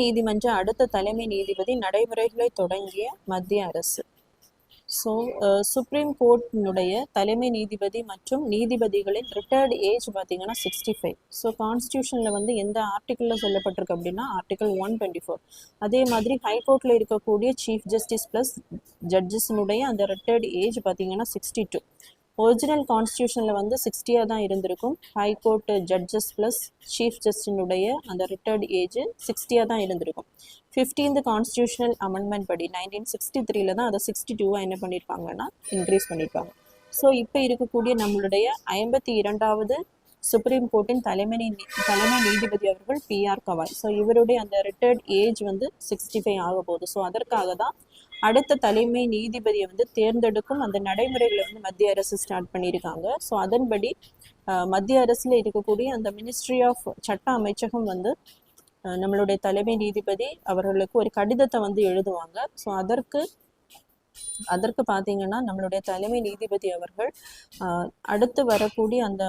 நீதிமன்ற அடுத்த தலைமை நீதிபதி நடைமுறைகளை தொடங்கிய மத்திய அரசு. ஸோ சுப்ரீம் கோர்ட்டினுடைய தலைமை நீதிபதி மற்றும் நீதிபதிகளின் ரிட்டையர்டு ஏஜ் பார்த்தீங்கன்னா 65. ஸோ கான்ஸ்டியூஷனில் வந்து எந்த ஆர்டிக்கிளில் சொல்லப்பட்டிருக்கு அப்படின்னா ஆர்டிக்கல் 124. அதே மாதிரி ஹைகோர்ட்டில் இருக்கக்கூடிய சீஃப் ஜஸ்டிஸ் ப்ளஸ் ஜட்ஜஸினுடைய அந்த ரிட்டையர்டு ஏஜ் பார்த்தீங்கன்னா 62. ஒரிஜினல் கான்ஸ்டியூஷனில் வந்து 60 தான் இருந்திருக்கும். ஹைகோர்ட் ஜட்ஜஸ் ப்ளஸ் சீஃப் ஜஸ்டினுடைய அந்த ரிட்டையர்டு ஏஜ் 60 தான் இருந்திருக்கும். 15th கான்ஸ்டியூஷனல் அமெண்ட்மெண்ட் படி 1963 தான் அதை 62 என்ன பண்ணியிருப்பாங்கன்னா இன்க்ரீஸ் பண்ணியிருப்பாங்க. ஸோ இப்போ இருக்கக்கூடிய நம்மளுடைய 52வது சுப்ரீம் கோர்ட்டின் தலைமை நீதிபதி அவர்கள் PR கவாய். ஸோ இவருடைய அந்த ரிட்டையர்ட் ஏஜ் வந்து 65 ஆக போகுது. ஸோ அதற்காக தான் அடுத்த தலைமை நீதிபதியை வந்து தேர்ந்தெடுக்கும் அந்த நடைமுறைகளை வந்து மத்திய அரசு ஸ்டார்ட் பண்ணியிருக்காங்க. ஸோ அதன்படி மத்திய அரசில் இருக்கக்கூடிய அந்த மினிஸ்ட்ரி ஆஃப் சட்ட அமைச்சகம் வந்து நம்மளுடைய தலைமை நீதிபதி அவர்களுக்கு ஒரு கடிதத்தை வந்து எழுதுவாங்க. ஸோ அதற்கு பார்த்தீங்கன்னா நம்மளுடைய தலைமை நீதிபதி அவர்கள் அடுத்து வரக்கூடிய அந்த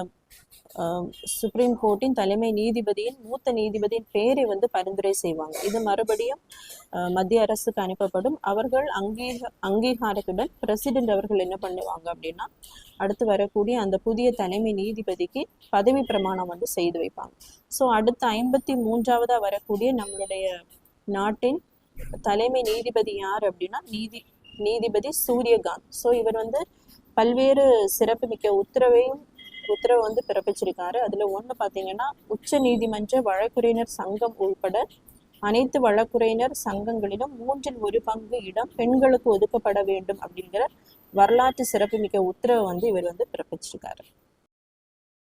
சுப்ரீம் கோர்ட்டின் தலைமை நீதிபதியின் மூத்த நீதிபதியின் பேரை வந்து பரிந்துரை செய்வாங்க. இது மறுபடியும் மத்திய அரசுக்கு அனுப்பப்படும். அவர்கள் அங்கீகாரத்துடன் பிரசிடென்ட் அவர்கள் என்ன பண்ணுவாங்க அப்படின்னா அடுத்து வரக்கூடிய அந்த புதிய தலைமை நீதிபதிக்கு பதவி பிரமாணம் வந்து செய்து வைப்பாங்க. ஸோ அடுத்த 53வது வரக்கூடிய நம்மளுடைய நாட்டின் தலைமை நீதிபதி யார் அப்படின்னா நீதிபதி சூரியகாந்த். ஸோ இவர் வந்து பல்வேறு சிறப்புமிக்க உத்தரவு வந்து பிறப்பிச்சிருக்காரு. அதுல ஒண்ணு பாத்தீங்கன்னா உச்ச நீதிமன்ற வழக்குரைஞர் சங்கம் உள்பட அனைத்து வழக்குரைஞர் சங்கங்களிலும் 1/3 இடம் பெண்களுக்கு ஒதுக்கப்பட வேண்டும் அப்படிங்கிற வரலாற்று சிறப்புமிக்க உத்தரவு வந்து இவர் வந்து பிறப்பிச்சிருக்காரு.